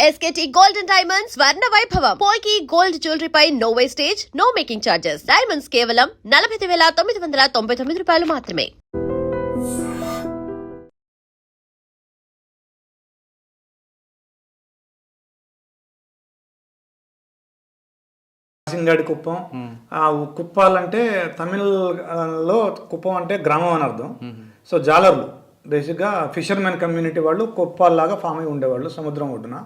SKT Gold and Diamonds Swarna Vaibhavam. Polki Gold Jewelry pi no wastage, no making charges. Diamonds కేవలం 49,999 రూపాయలు మాత్రమే. సింగడి కుప్పం. కుప్పాలంటే తమిళ్లో కుప్పం అంటే గ్రామం అని అర్థం. సో జాలర్లు బేసిక్గా ఫిషర్మెన్ కమ్యూనిటీ వాళ్ళు కుప్పాల్లాగా ఫామ్ అయి ఉండేవాళ్ళు సముద్రం ఒడ్డున.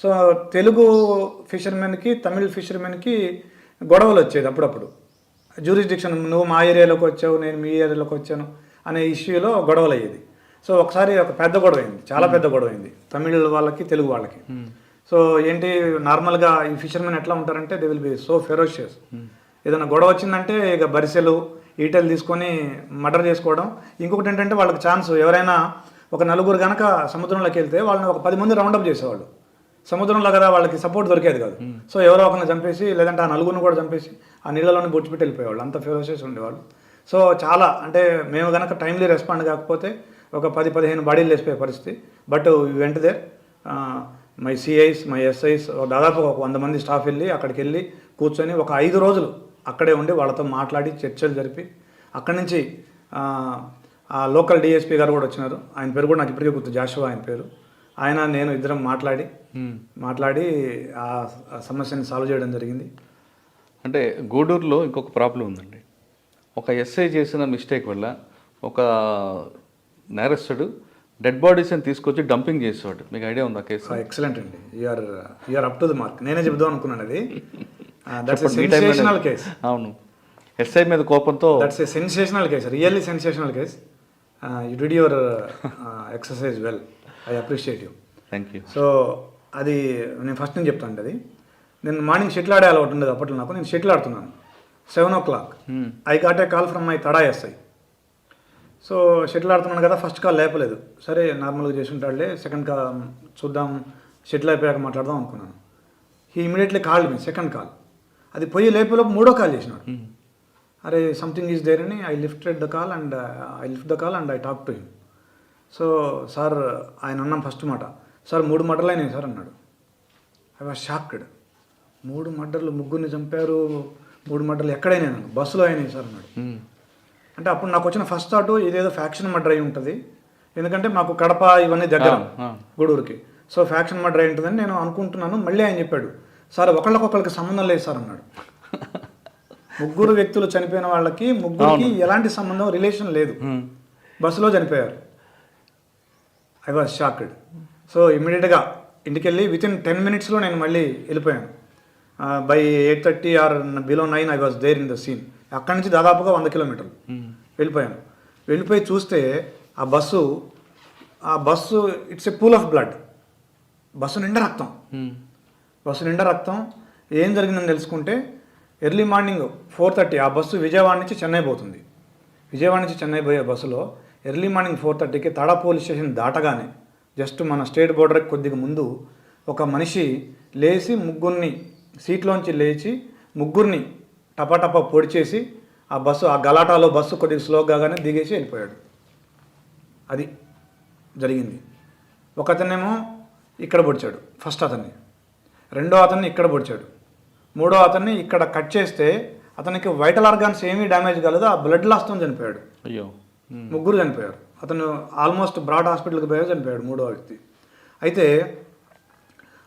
సో తెలుగు ఫిషర్మెన్కి తమిళ్ ఫిషర్మెన్కి గొడవలు వచ్చేది అప్పుడప్పుడు. జ్యూరిస్డిక్షన్, నువ్వు మా ఏరియాలోకి వచ్చావు, నేను మీ ఏరియాలోకి వచ్చాను అనే ఇష్యూలో గొడవలు అయ్యేది. సో ఒకసారి ఒక పెద్ద గొడవ అయింది, చాలా పెద్ద గొడవ అయింది తమిళ్ వాళ్ళకి తెలుగు వాళ్ళకి. సో ఏంటి, నార్మల్గా ఈ ఫిషర్మెన్ ఎట్లా ఉంటారంటే they will be so ferocious. ఏదైనా గొడవ వచ్చిందంటే ఇక బరిసెలు ఈటెలు తీసుకొని మర్డర్ చేసుకోవడం. ఇంకొకటి ఏంటంటే వాళ్ళకి ఛాన్స్, ఎవరైనా ఒక నలుగురు కనుక సముద్రంలోకి వెళ్తే వాళ్ళని ఒక 10 మంది రౌండప్ చేసేవాళ్ళు. సముద్రంలో కదా వాళ్ళకి సపోర్ట్ దొరికేది కాదు. సో ఎవరో ఒకరిని చంపేసి లేదంటే ఆ నలుగురిని కూడా చంపేసి ఆ నీళ్ళలోనే బొచ్చిపెట్టి వెళ్ళిపోయేవాళ్ళు. అంత ఫెరోషియస్ ఉండేవాళ్ళు. సో చాలా అంటే మేము కనుక టైమ్లీ రెస్పాండ్ కాకపోతే ఒక 10-15 బాడీలు వేసిపోయే పరిస్థితి. బట్ వెంట they my CIs, my SIs, దాదాపు ఒక 100 మంది స్టాఫ్ వెళ్ళి అక్కడికి వెళ్ళి కూర్చొని ఒక 5 రోజులు అక్కడే ఉండి వాళ్ళతో మాట్లాడి చర్చలు జరిపి అక్కడి నుంచి ఆ లోకల్ డిఎస్పీ గారు కూడా వచ్చినారు. ఆయన పేరు కూడా నాకు ఇప్పటికే గుర్తు, జాషువా ఆయన పేరు. ఆయన నేను ఇద్దరం మాట్లాడి ఆ సమస్యని సాల్వ్ చేయడం జరిగింది. అంటే గూడూరులో ఇంకొక ప్రాబ్లం ఉందండి. ఒక ఎస్ఐ చేసిన మిస్టేక్ వల్ల ఒక నేరస్తుడు డెడ్ బాడీస్ని తీసుకొచ్చి డంపింగ్ చేసేవాడు. మీకు ఐడియా ఉందా కేసు? ఎక్సలెంట్ అండి, you are up to the mark. నేనే చెప్దాం అనుకున్నాను అది. That's a sensational case. అవును, ఎస్ఐ మీద కోపంతో. That's a sensational case, really sensational case. You did your exercise well, I appreciate you. Thank you. So అది నేను ఫస్ట్ నుంచి చెప్తాను. అది నేను మార్నింగ్ షటిల్ ఆడే అలవాటు ఉండేది అప్పట్లో నాకు. నేను షటిల్ ఆడుతున్నాను 7 o'clock. I got a call from my Tada SI. So shuttle ఆడుతున్నాను కదా, ఫస్ట్ కాల్ లేపలేదు. సరే నార్మల్గా చేసి ఉంటాడులే, సెకండ్ కాల్ చూద్దాం, షటిల్ అయిపోయాక మాట్లాడదాం అనుకున్నాను. He immediately called me, second call. అది పోయి లేపేలోపు 3వ కాల్ చేసినాడు. అరే సంథింగ్ ఈజ్ దేర్ అని I lift the call and I talk to him. So sir ఆయన అన్నాం ఫస్ట్ మాట, సార్ 3 మర్డర్లు అయినాయి సార్ అన్నాడు. I was shocked. 3 మర్డర్లు, ముగ్గురిని చంపారు, 3 మర్డర్లు ఎక్కడైనా బస్సులో అయినాయి సార్ అన్నాడు. అంటే అప్పుడు నాకు వచ్చిన ఫస్ట్ థాట్ ఇదేదో ఫ్యాక్షన్ మర్డర్ అయి ఉంటుంది, ఎందుకంటే మాకు కడప ఇవన్నీ దగ్గర గూడూరుకి. సో ఫ్యాక్షన్ మర్డర్ అయి ఉంటుందని నేను అనుకుంటున్నాను. మళ్ళీ ఆయన చెప్పాడు, సార్ ఒకళ్ళకొకళ్ళకి సంబంధం లేదు సార్ అన్నాడు. 3 వ్యక్తులు చనిపోయిన వాళ్ళకి ముగ్గురికి ఎలాంటి సంబంధం, రిలేషన్ లేదు, బస్సులో చనిపోయారు. I was shocked. సో ఇమ్మీడియట్గా ఇంటికి వెళ్ళి వితిన్ 10 minutesలో నేను మళ్ళీ వెళ్ళిపోయాను. By 8:30 or below 9 I was there in the scene. అక్కడి నుంచి దాదాపుగా 100 kilometers వెళ్ళిపోయాను. వెళ్ళిపోయి చూస్తే ఆ bus it's a pool of blood. Bus నిండా రక్తం. ఏం జరిగిందని తెలుసుకుంటే ఎర్లీ మార్నింగ్ 4:30 ఆ బస్సు విజయవాడ నుంచి చెన్నై పోతుంది. విజయవాడ నుంచి చెన్నై పోయే బస్సులో ఎర్లీ మార్నింగ్ 4:30కి తడా పోలీస్ స్టేషన్ దాటగానే జస్ట్ మన స్టేట్ బోర్డర్కి కొద్దిగా ముందు ఒక మనిషి లేచి ముగ్గురిని సీట్లోంచి లేచి ముగ్గురిని టపాటపా పొడిచేసి ఆ గలాటాలో బస్సు కొద్దిగా స్లోగానే దిగేసి వెళ్ళిపోయాడు. అది జరిగింది. ఒక అతనేమో ఇక్కడ పొడిచాడు, ఫస్ట్ అతన్ని. రెండో అతన్ని ఇక్కడ పొడిచాడు. మూడో అతన్ని ఇక్కడ కట్ చేస్తే అతనికి వైటల్ ఆర్గాన్స్ ఏమీ డ్యామేజ్ కాలేదు, ఆ బ్లడ్ లాస్తో చనిపోయాడు. అయ్యో, 3 చనిపోయారు. అతను ఆల్మోస్ట్ బ్రాడ్ హాస్పిటల్కి పోయే చనిపోయాడు, 3వ వ్యక్తి. అయితే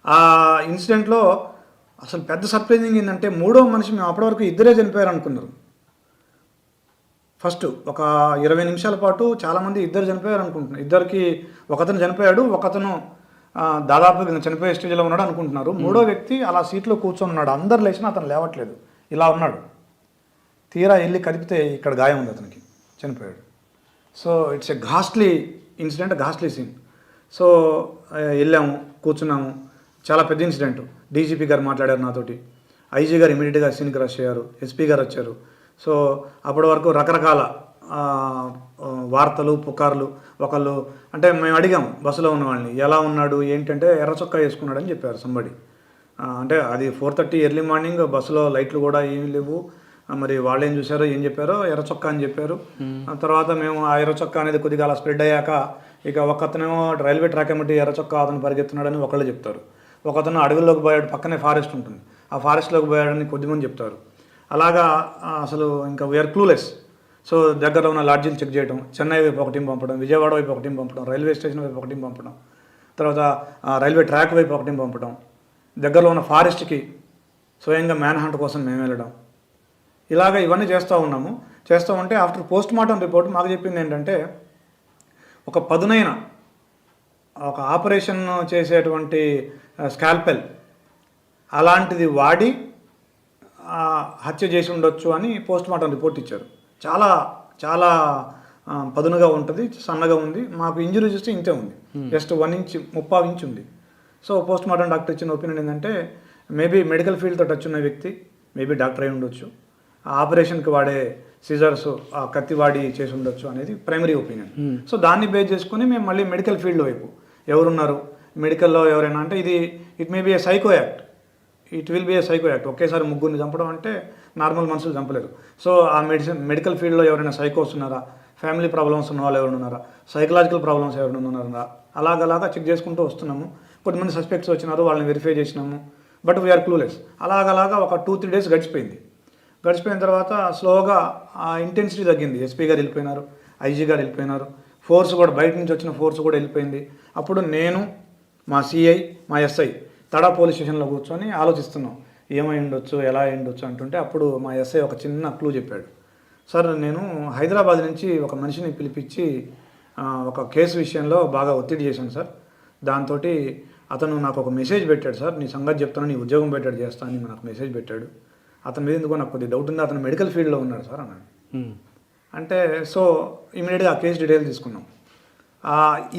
ఆ ఇన్సిడెంట్లో అసలు పెద్ద సర్ప్రైజింగ్ ఏంటంటే 3వ మనిషి మేము అప్పటి వరకు 2 చనిపోయారు అనుకున్నారు. ఫస్ట్ ఒక 20 నిమిషాల పాటు చాలామంది 2 చనిపోయారు అనుకుంటున్నారు. 2కి ఒకతను చనిపోయాడు, ఒకతను దాదాపు చనిపోయే స్టేజ్లో ఉన్నాడు అనుకుంటున్నారు. 3వ వ్యక్తి అలా సీట్లో కూర్చొని ఉన్నాడు. అందరు లేచినా అతను లేవట్లేదు, ఇలా ఉన్నాడు. తీరా వెళ్ళి కదిపితే ఇక్కడ గాయం ఉంది, అతనికి చనిపోయాడు. So it's a ghastly incident, ghastly scene. So వెళ్ళాము, కూర్చున్నాము. చాలా పెద్ద ఇన్సిడెంట్. డీజీపీ గారు మాట్లాడారు నాతోటి, ఐజీ గారు ఇమీడియట్గా సీన్కి రష్ అయ్యారు, ఎస్పీ గారు వచ్చారు. సో అప్పటి వరకు రకరకాల వార్తలు, పుకార్లు. ఒకళ్ళు అంటే మేము అడిగాము బస్సులో ఉన్న వాళ్ళని, ఎలా ఉన్నాడు ఏంటంటే ఎర్ర చొక్కా వేసుకున్నాడని చెప్పారు సంబడి. అంటే అది 4:30 ఎర్లీ మార్నింగ్, బస్సులో లైట్లు కూడా ఏమీ లేవు. మరి వాళ్ళు ఏం చూసారో ఏం చెప్పారో ఎర్ర చొక్కా అని చెప్పారు. తర్వాత మేము ఆ ఎర్ర చొక్కా అనేది కొద్దిగా అలా స్ప్రెడ్ అయ్యాక ఇక ఒకతనేమో రైల్వే ట్రాక్ ఎమ్మటి ఎర్ర చొక్కా అతను పరిగెత్తున్నాడని ఒకళ్ళు చెప్తారు, ఒకతను అడవిలోకి పోయాడు, పక్కనే ఫారెస్ట్ ఉంటుంది, ఆ ఫారెస్ట్లోకి పోయాడని కొద్దిమంది చెప్తారు. అలాగా అసలు ఇంకా వీఆర్ క్లూలెస్. సో దగ్గరలో ఉన్న లాడ్జీలు చెక్ చేయడం, చెన్నై వైపు ఒక టీం పంపడం, విజయవాడ వైపు ఒక టీం పంపడం, రైల్వే స్టేషన్ వైపు ఒక టీం పంపడం, తర్వాత రైల్వే ట్రాక్ వైపు ఒక టీం పంపడం, దగ్గరలో ఉన్న ఫారెస్ట్కి స్వయంగా మ్యాన్ హంట్ కోసం మేము వెళ్ళడం, ఇవన్నీ చేస్తూ ఉన్నాము. చేస్తూ ఉంటే ఆఫ్టర్ పోస్ట్ మార్టం రిపోర్ట్ మాకు చెప్పింది ఏంటంటే, ఒక పదునైన ఒక ఆపరేషన్ చేసేటువంటి స్కాల్పెల్ అలాంటిది వాడి హత్య చేసి ఉండొచ్చు అని పోస్ట్ మార్టం రిపోర్ట్ ఇచ్చారు. చాలా చాలా పదునుగా ఉంటుంది, సన్నగా ఉంది. మాకు ఇంజురీ చూస్తే ఇంతే ఉంది, జస్ట్ 1 ఇంచ్ 30 ఇంచ్ ఉంది. సో పోస్ట్ మార్టం డాక్టర్ ఇచ్చిన ఒపీనియన్ ఏంటంటే, మేబీ మెడికల్ ఫీల్డ్తో టచ్ ఉన్న వ్యక్తి మేబీ డాక్టర్ అయి ఉండొచ్చు, ఆ ఆపరేషన్కి వాడే సిజర్స్ ఆ కత్తి వాడి చేసి ఉండొచ్చు అనేది ప్రైమరీ ఒపీనియన్. సో దాన్ని బేస్ చేసుకుని మేము మళ్ళీ మెడికల్ ఫీల్డ్ వైపు ఎవరున్నారు మెడికల్లో ఎవరైనా అంటే, it may be A psycho act, it will be A psycho act. ఒకేసారి ముగ్గురిని చంపడం అంటే నార్మల్ మనుషులు చంపలేరు. సో ఆ మెడికల్ ఫీల్డ్లో ఎవరైనా సైకోస్ ఉన్నారా, ఫ్యామిలీ ప్రాబ్లమ్స్ ఉన్న వాళ్ళు ఎవరైనా ఉన్నారా, సైకలాజికల్ ప్రాబ్లమ్స్ ఎవరైనా ఉన్నారా, అలాగలాగా చెక్ చేసుకుంటూ వస్తున్నాము. కొంతమంది సస్పెక్ట్స్ వచ్చినారు, వాళ్ళని వెరిఫై చేసినాము, బట్ వీఆర్ క్లూలెస్. అలాగలాగా ఒక 2-3 డేస్ గడిచిపోయింది. గడిచిపోయిన తర్వాత స్లోగా ఆ ఇంటెన్సిటీ తగ్గింది. ఎస్పీ గారు వెళ్ళిపోయినారు, ఐజీ గారు వెళ్ళిపోయినారు, ఫోర్స్ కూడా బయట నుంచి వచ్చిన ఫోర్స్ కూడా వెళ్ళిపోయింది. అప్పుడు నేను, మా సిఐ, మా ఎస్ఐ తడా పోలీస్ స్టేషన్లో కూర్చొని ఆలోచిస్తున్నాం ఏమై ఉండొచ్చు, ఎలా అయి ఉండొచ్చు అంటుంటే, అప్పుడు మా ఎస్ఐ ఒక చిన్న క్లూ చెప్పాడు. సార్, నేను హైదరాబాద్ నుంచి ఒక మనిషిని పిలిపించి ఒక కేసు విషయంలో బాగా ఒత్తిడి చేశాను సార్. దాంతో అతను నాకు ఒక మెసేజ్ పెట్టాడు సార్, నీ సంగతి చెప్తాను, నీ ఉద్యోగం పెట్టాడు చేస్తాను అని నాకు మెసేజ్ పెట్టాడు. అతని మీద ఎందుకో నాకు కొద్దిగా డౌట్ ఉంది, అతను మెడికల్ ఫీల్డ్లో ఉన్నాడు సార్ అన్నాడు. అంటే సో ఇమీడియట్గా ఆ కేసు డీటెయిల్స్ తీసుకున్నాం.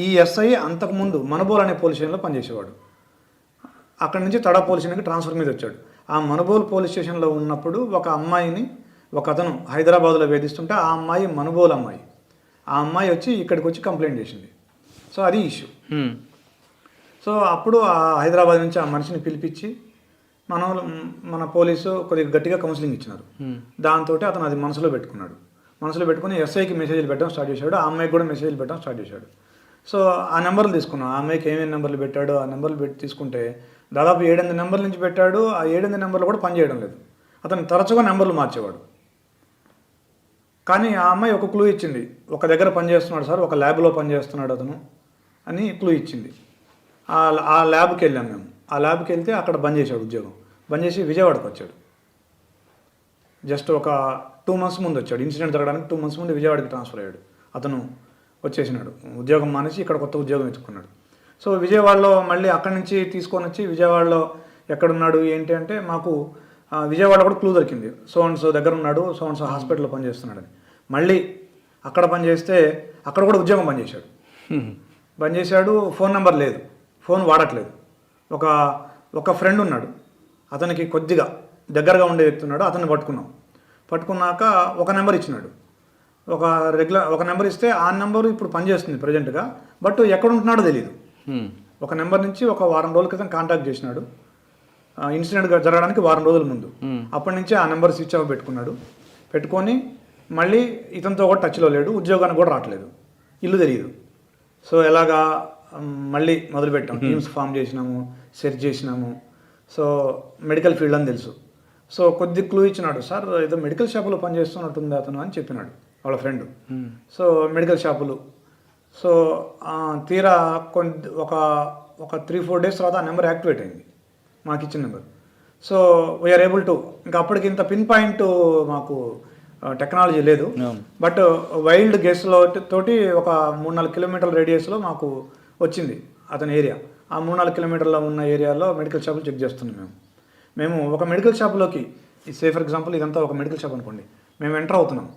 ఈ ఎస్ఐ అంతకుముందు మనుబోల్ అనే పోలీస్ స్టేషన్లో పనిచేసేవాడు. అక్కడి నుంచి తడా పోలీస్ స్టేషన్కి ట్రాన్స్ఫర్ మీద వచ్చాడు. ఆ మనుబోల్ పోలీస్ స్టేషన్లో ఉన్నప్పుడు ఒక అమ్మాయిని ఒక అతను హైదరాబాద్లో వేధిస్తుంటే, ఆ అమ్మాయి మనుబోల్ అమ్మాయి, ఆ అమ్మాయి వచ్చి ఇక్కడికి వచ్చి కంప్లైంట్ చేసింది. సో అది ఇష్యూ. సో అప్పుడు ఆ హైదరాబాద్ నుంచి ఆ మనిషిని పిలిపించి మన పోలీసు కొద్దిగా గట్టిగా కౌన్సిలింగ్ ఇచ్చినారు. దాంతో అతను అది మనసులో పెట్టుకున్నాడు. మనసులో పెట్టుకుని ఎస్ఐకి మెసేజ్లు పెట్టడం స్టార్ట్ చేశాడు, ఆ అమ్మాయికి కూడా మెసేజ్లు పెట్టడం స్టార్ట్ చేశాడు. సో ఆ నెంబర్లు తీసుకున్నాం, ఆ అమ్మాయికి ఏమేమి నెంబర్లు పెట్టాడో ఆ నెంబర్లు పెట్టి తీసుకుంటే దాదాపు 7-8 నెంబర్ల నుంచి పెట్టాడు. ఆ 7-8 నెంబర్లు కూడా పనిచేయడం లేదు. అతను తరచుగా నెంబర్లు మార్చేవాడు. కానీ ఆ అమ్మాయి ఒక క్లూ ఇచ్చింది, ఒక దగ్గర పనిచేస్తున్నాడు సార్, ఒక ల్యాబ్లో పనిచేస్తున్నాడు అతను అని క్లూ ఇచ్చింది. ఆ ల్యాబ్కి వెళ్ళాం మేము. ఆ ల్యాబ్కి వెళ్తే అక్కడ బంద్ చేశాడు ఉద్యోగం. బంద్ చేసి విజయవాడకు వచ్చాడు. జస్ట్ ఒక 2 months ముందు వచ్చాడు. ఇన్సిడెంట్ జరగడానికి 2 months ముందు విజయవాడకి ట్రాన్స్ఫర్ అయ్యాడు. అతను వచ్చేసినాడు, ఉద్యోగం మానేసి ఇక్కడ కొత్త ఉద్యోగం ఎత్తుకున్నాడు. సో విజయవాడలో మళ్ళీ అక్కడి నుంచి తీసుకొని వచ్చి విజయవాడలో ఎక్కడున్నాడు ఏంటి అంటే, మాకు విజయవాడ కూడా క్లూ దొరికింది, సో అండ్ సో దగ్గర ఉన్నాడు, సో అండ్ సో హాస్పిటల్లో పనిచేస్తున్నాడని. మళ్ళీ అక్కడ పనిచేస్తే అక్కడ కూడా ఉద్యోగం పనిచేశాడు. పనిచేశాడు, ఫోన్ నెంబర్ లేదు, ఫోన్ వాడట్లేదు. ఒక ఫ్రెండ్ ఉన్నాడు, అతనికి కొద్దిగా దగ్గరగా ఉండే వ్యక్తి ఉన్నాడు, అతన్ని పట్టుకున్నాక ఒక నెంబర్ ఇచ్చినాడు. ఒక నెంబర్ ఇస్తే ఆ నెంబరు ఇప్పుడు పనిచేస్తుంది ప్రజెంట్గా, బట్ ఎక్కడ ఉంటున్నాడో తెలియదు. ఒక నెంబర్ నుంచి ఒక వారం రోజుల క్రితం కాంటాక్ట్ చేసినాడు, ఇన్సిడెంట్ జరగడానికి వారం రోజుల ముందు. అప్పటి నుంచి ఆ నెంబర్ స్విచ్ ఆఫ్ పెట్టుకొని మళ్ళీ ఇతనితో కూడా టచ్లో లేడు, ఉద్యోగానికి కూడా రావట్లేదు, ఇల్లు తెలియదు. సో ఎలాగా మళ్ళీ మొదలుపెట్టాము, టీమ్స్ ఫామ్ చేసినాము, సెర్చ్ చేసినాము. సో మెడికల్ ఫీల్డ్ అని తెలుసు. సో కొద్ది క్లూ ఇచ్చినాడు, సార్ ఏదో మెడికల్ షాపులో పనిచేస్తున్నట్టుంది అతను అని చెప్పినాడు వాళ్ళ ఫ్రెండ్. సో మెడికల్ షాపులు. సో తీరా ఒక 3-4 days తర్వాత ఆ నెంబర్ యాక్టివేట్ అయింది, మాకు ఇచ్చిన number. So we are able to, ఇంకా అప్పటికి ఇంత పిన్ పాయింట్ మాకు టెక్నాలజీ లేదు, బట్ వైల్డ్ గెస్లో తోటి ఒక 3-4 కిలోమీటర్ల రేడియస్లో మాకు వచ్చింది అతని ఏరియా. ఆ 3-4 కిలోమీటర్లో ఉన్న ఏరియాలో మెడికల్ షాపులు చెక్ చేస్తున్నాం. మేము ఒక మెడికల్ షాపులోకి, సే ఫర్ ఎగ్జాంపుల్ ఇదంతా ఒక మెడికల్ షాప్ అనుకోండి, మేము ఎంటర్ అవుతున్నాం.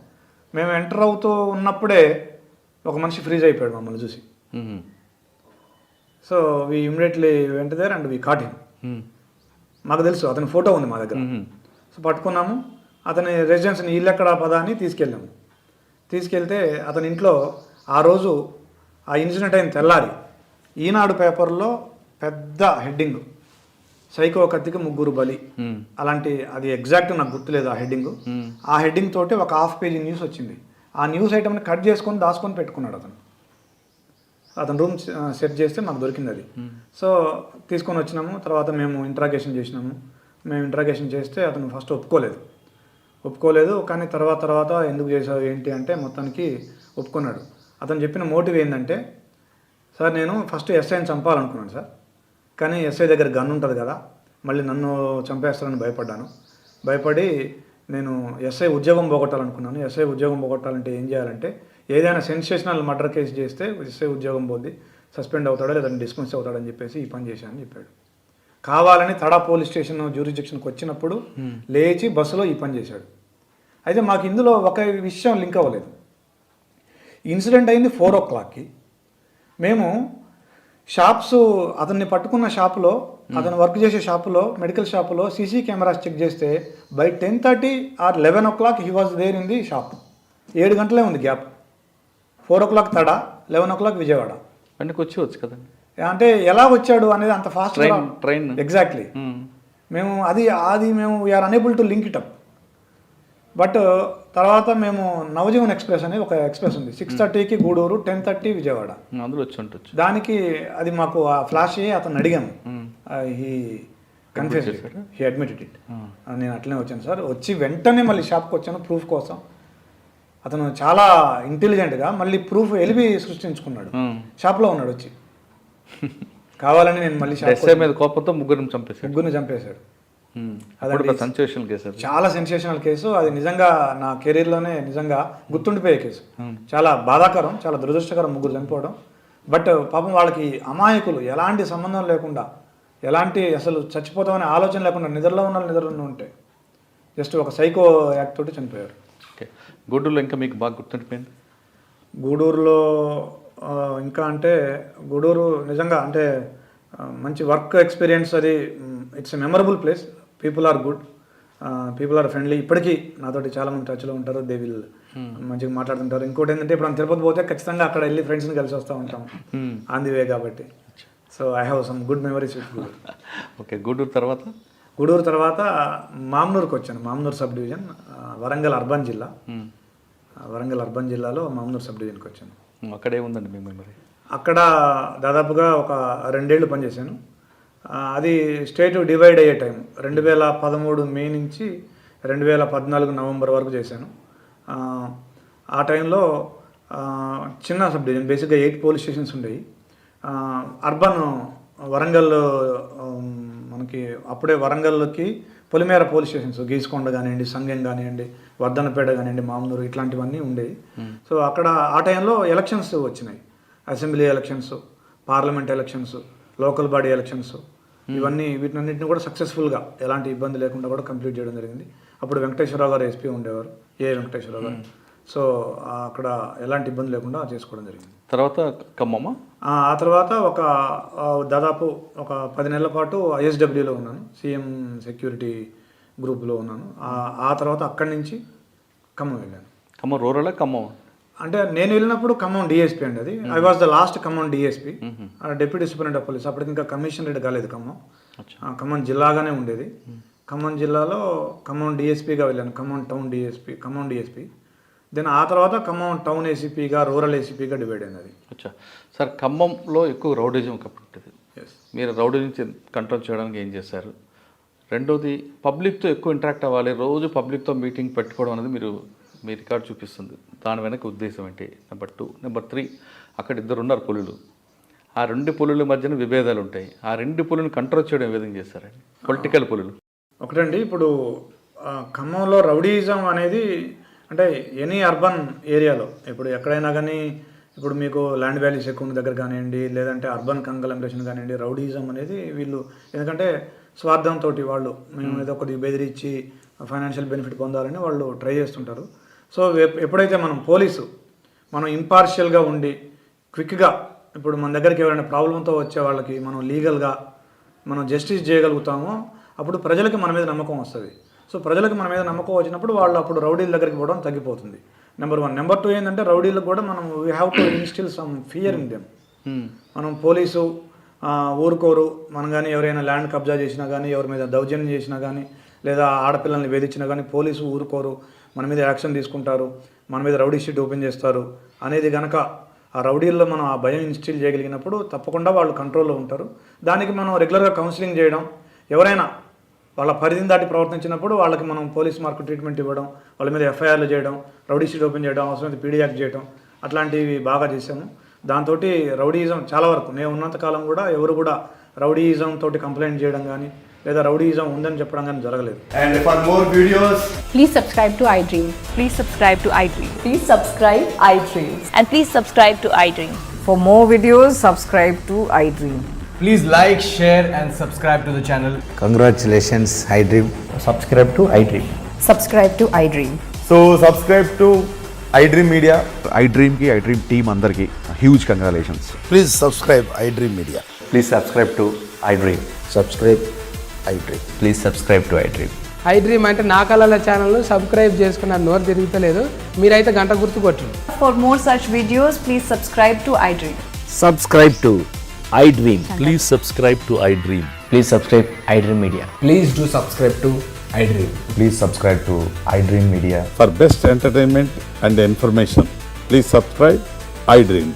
మేము ఎంటర్ అవుతూ ఉన్నప్పుడే ఒక మనిషి ఫ్రీజ్ అయిపోయాడు మమ్మల్ని చూసి. So we immediately went there and we caught him. మాకు తెలుసు, అతని ఫోటో ఉంది మా దగ్గర. సో పట్టుకున్నాము, అతని రెసిడెన్స్ని ఇల్లెక్కడ పదా అని తీసుకెళ్తే అతని ఇంట్లో ఆ రోజు ఆ ఇన్సిడెంట్ అయిన తెల్లారి ఈనాడు పేపర్లో పెద్ద హెడ్డింగ్, సైకో కత్తికి 3 బలి, అలాంటి, అది ఎగ్జాక్ట్ నాకు గుర్తులేదు ఆ హెడ్డింగ్. ఆ హెడ్డింగ్ తోటి ఒక 1/2 page న్యూస్ వచ్చింది. ఆ న్యూస్ ఐటమ్ని కట్ చేసుకొని దాచుకొని పెట్టుకున్నాడు అతను. అతని రూమ్ సెట్ చేస్తే మాకు దొరికింది అది. సో తీసుకొని వచ్చినాము. తర్వాత మేము ఇంట్రాగేషన్ చేసినాము. మేము ఇంట్రాగేషన్ చేస్తే అతను ఫస్ట్ ఒప్పుకోలేదు. కానీ తర్వాత ఎందుకు చేసావు ఏంటి అంటే మొత్తానికి ఒప్పుకున్నాడు. అతను చెప్పిన మోటివ్ ఏంటంటే, సార్ నేను ఫస్ట్ ఎస్ఐని చంపాలనుకున్నాను సార్, కానీ ఎస్ఐ దగ్గర గన్ ఉంటుంది కదా, మళ్ళీ నన్ను చంపేస్తారని భయపడి నేను ఎస్ఐ ఉద్యోగం పోగొట్టాలనుకున్నాను. ఎస్ఐ ఉద్యోగం పోగొట్టాలంటే ఏం చేయాలంటే, ఏదైనా సెన్సేషనల్ మర్డర్ కేసు చేస్తే ఎస్ఐ ఉద్యోగం పోద్ది, సస్పెండ్ అవుతాడో లేదంటే డిస్మిస్ అవుతాడని చెప్పేసి ఈ పని చేశానని చెప్పాడు. కావాలని తడా పోలీస్ స్టేషన్ జ్యూరిడిక్షన్కి వచ్చినప్పుడు లేచి బస్సులో ఈ పని చేశాడు. అయితే మాకు ఇందులో ఒక విషయం లింక్ అవ్వలేదు. ఇన్సిడెంట్ అయింది 4 o'clockకి. మేము షాప్స్, అతన్ని పట్టుకున్న షాపులో, అతను వర్క్ చేసే షాపులో, మెడికల్ షాపులో సీసీ కెమెరాస్ చెక్ చేస్తే by 10:30 or 11 o'clock he was there in the shop. 7 గంటలే ఉంది గ్యాప్. 4 o'clock తడ, 11 o'clock విజయవాడ. అంటే వచ్చి కదండి, అంటే ఎలా వచ్చాడు అనేది అంత ఫాస్ట్ ట్రైన్ ఎగ్జాక్ట్లీ. మేము మేము we are unable to link it up. But తర్వాత మేము నవజీవన్ ఎక్స్ప్రెస్ అనే ఒక ఎక్స్ప్రెస్ ఉంది, 6:30కి గూడూరు, 10:30 విజయవాడ. అందులో వచ్చి ఉండొచ్చు. దానికి అది మాకు ఆ ఫ్లాష్ అయ్యి అతను అడిగాము. He confuse, he admitted it. నేను అట్లనే వచ్చాను సార్. వచ్చి వెంటనే మళ్ళీ షాప్కి వచ్చాను ప్రూఫ్ కోసం. అతను చాలా ఇంటెలిజెంట్గా మళ్ళీ ప్రూఫ్ ఎలిబి సృష్టించుకున్నాడు. షాప్లో ఉన్నాడు వచ్చి. కావాలని నేను మళ్ళీ ఎస్ఐ మీద కోపంతో ముగ్గురిని చంపేశాడు. సెన్సేషనల్ కేసు, చాలా సెన్సేషనల్ కేసు. అది నిజంగా నా కెరీర్లోనే నిజంగా గుర్తుండిపోయే కేసు. చాలా బాధాకరం, చాలా దురదృష్టకరం ముగ్గురు చనిపోవడం. బట్ పాపం వాళ్ళకి అమాయకులు, ఎలాంటి సంబంధం లేకుండా, ఎలాంటి అసలు చచ్చిపోతామనే ఆలోచన లేకుండా నిద్రలో ఉంటే జస్ట్ ఒక సైకో యాక్ట్ తోటి చనిపోయారు. ఓకే. గూడూరులో ఇంకా మీకు బాగా గుర్తుండిపోయింది? గూడూరులో ఇంకా అంటే గూడూరు నిజంగా అంటే మంచి వర్క్ ఎక్స్పీరియన్స్. అది it's a memorable place. People are good, people are friendly. ఇప్పటికీ నాతోటి చాలామంది టచ్లో ఉంటారు. దే విల్ మంచిగా మాట్లాడుతుంటారు. ఇంకోటి ఏంటంటే ఇప్పుడు తిరుపతి పోతే ఖచ్చితంగా అక్కడ వెళ్ళి ఫ్రెండ్స్ని కలిసి వస్తూ ఉంటాం ఆన్ ది వే కాబట్టి. So I have some good memories with Gudur. Okay. Gudur తర్వాత మామ్నూరుకి వచ్చాను. Mamnoor sub division, Warangal urban జిల్లాలో మామ్నూరు సబ్ డివిజన్కి వచ్చాను. అక్కడే ఉందండి మీ మెమరీ? అక్కడ దాదాపుగా ఒక 2 ఏళ్ళు పనిచేశాను. అది స్టేట్ డివైడ్ అయ్యే టైం 2013 మే నుంచి 2014 నవంబర్ వరకు చేశాను. ఆ టైంలో చిన్న సబ్ డివిజన్, బేసిక్గా 8 పోలీస్ స్టేషన్స్ ఉండేవి. అర్బన్ వరంగల్, మనకి అప్పుడే వరంగల్కి పొలిమేర పోలీస్ స్టేషన్స్, గీసుకొండ కానివ్వండి, సంగెం కానివ్వండి, వర్ధనపేట కానివ్వండి, మామూలు ఇట్లాంటివన్నీ ఉండేవి. సో అక్కడ ఆ టైంలో ఎలక్షన్స్ వచ్చినాయి. Assembly elections, parliament elections, local body elections, వీటన్నిటిని కూడా సక్సెస్ఫుల్గా ఎలాంటి ఇబ్బంది లేకుండా కూడా కంప్లీట్ చేయడం జరిగింది. అప్పుడు వెంకటేశ్వరరావు గారు ఎస్పీ ఉండేవారు, వెంకటేశ్వరరావు గారు. సో అక్కడ ఎలాంటి ఇబ్బంది లేకుండా చేసుకోవడం జరిగింది. తర్వాత ఖమ్మమా? ఆ తర్వాత దాదాపు ఒక 10 నెలల పాటు ఐఎస్డబ్ల్యూలో ఉన్నాను, సీఎం సెక్యూరిటీ గ్రూప్లో ఉన్నాను. ఆ తర్వాత అక్కడి నుంచి ఖమ్మం వెళ్ళాను. ఖమ్మం రూరల్? ఖమ్మం అంటే నేను వెళ్ళినప్పుడు ఖమ్మం డిఎస్పీ అండి. అది I was the last Khammam DSP, deputy superintendent of police. అప్పటికి ఇంకా కమిషనరేట్ కాలేదు ఖమ్మం. ఖమ్మం జిల్లాగానే ఉండేది. ఖమ్మం జిల్లాలో ఖమ్మం డిఎస్పీగా వెళ్ళాను, ఖమ్మం డిఎస్పీ. దెన్ ఆ తర్వాత ఖమ్మం టౌన్ ఏసీపీగా, రూరల్ ఏసీపీగా డివైడ్ అయింది అది. అచ్చా సార్, ఖమ్మంలో ఎక్కువ రౌడిజం ఉంటుంది. మీరు రౌడిజం కంట్రోల్ చేయడానికి ఏం చేశారు? రెండోది, పబ్లిక్తో ఎక్కువ ఇంటరాక్ట్ అవ్వాలి, రోజు పబ్లిక్తో మీటింగ్ పెట్టుకోవడం అనేది మీ రికార్డ్ చూపిస్తుంది. దాని వెనక ఉద్దేశం ఏంటి? నెంబర్ 2. నెంబర్ 3, అక్కడ 2 ఉన్నారు పులులు. ఆ 2 పులుల మధ్యన విభేదాలు ఉంటాయి. ఆ 2 పులులను కంట్రోల్ చేయడం ఏ విధంగా చేస్తారండి? పొలిటికల్ పులులు ఒకటండి. ఇప్పుడు ఖమ్మంలో రౌడీయిజం అనేది అంటే ఎనీ అర్బన్ ఏరియాలో ఇప్పుడు ఎక్కడైనా కానీ, ఇప్పుడు మీకు ల్యాండ్ వాల్యూస్ ఎక్కువ ఉన్న దగ్గర కానివ్వండి, లేదంటే అర్బన్ కంగ్లమరేషన్ కానివ్వండి, రౌడీయిజం అనేది వీళ్ళు ఎందుకంటే స్వార్థంతో వాళ్ళు మేము ఏదో కొద్దిగా బెదిరించి ఫైనాన్షియల్ బెనిఫిట్ పొందాలని వాళ్ళు ట్రై చేస్తుంటారు. సో ఎప్పుడైతే మనం ఇంపార్షియల్గా ఉండి క్విక్గా, ఇప్పుడు మన దగ్గరికి ఎవరైనా ప్రాబ్లంతో వచ్చే వాళ్ళకి మనం లీగల్గా మనం జస్టిస్ చేయగలుగుతామో అప్పుడు ప్రజలకి మన మీద నమ్మకం వస్తుంది. సో ప్రజలకు మన మీద నమ్మకం వచ్చినప్పుడు వాళ్ళు అప్పుడు రౌడీల దగ్గరికి పోవడం తగ్గిపోతుంది. నెంబర్ 1. నెంబర్ 2 ఏంటంటే రౌడీలకు కూడా మనం we have to instil some fear in them. మనం పోలీసు ఊరుకోరు. మనం కానీ ఎవరైనా ల్యాండ్ కబ్జా చేసినా కానీ, ఎవరి మీద దౌర్జన్యం చేసినా కానీ, లేదా ఆడపిల్లల్ని వేధించినా కానీ పోలీసు ఊరుకోరు, మన మీద యాక్షన్ తీసుకుంటారు, మన మీద రౌడీ షీట్ ఓపెన్ చేస్తారు అనేది కనుక ఆ రౌడీల్లో మనం ఆ భయం ఇన్స్టిల్ చేయగలిగినప్పుడు తప్పకుండా వాళ్ళు కంట్రోల్లో ఉంటారు. దానికి మనం రెగ్యులర్గా కౌన్సిలింగ్ చేయడం, ఎవరైనా వాళ్ళ పరిధిని దాటి ప్రవర్తించినప్పుడు వాళ్ళకి మనం పోలీస్ మార్కు ట్రీట్మెంట్ ఇవ్వడం, వాళ్ళ మీద ఎఫ్ఐఆర్లు చేయడం, రౌడీ షీట్ ఓపెన్ చేయడం, అవసరమైతే పీడీ యాక్ట్ చేయడం, అట్లాంటివి బాగా చేసాము. దాంతో రౌడీయిజం చాలా వరకు నేను ఉన్నంతకాలం కూడా ఎవరు కూడా రౌడీయిజం తోటి కంప్లైంట్ చేయడం కానీ లేదా రౌడీయిజం ఉందని చెప్పడం కానీ జరగలేదు. And for more videos, Please subscribe to iDream. Please subscribe to iDream. Please subscribe iDream. And please subscribe to iDream. For more videos, subscribe to iDream. please like, share and subscribe to the channel. Congratulations, iDream. Subscribe to iDream. Subscribe to iDream. So subscribe to iDream Media. iDream ki iDream team andarki huge congratulations. Please subscribe iDream Media. Please subscribe to iDream. Subscribe iDream. Please subscribe to iDream. iDream అంటే నా కళల channel subscribe చేసుకున్నారు, నోరు తిరుగుతలేదు, మీరైతే గంట గుర్తు కొట్టండి. For more such videos, please subscribe to iDream. Subscribe to iDream. Please subscribe to iDream. Please subscribe iDream Media. Please do subscribe to iDream. Please subscribe to iDream Media. For best entertainment and information, please subscribe iDream.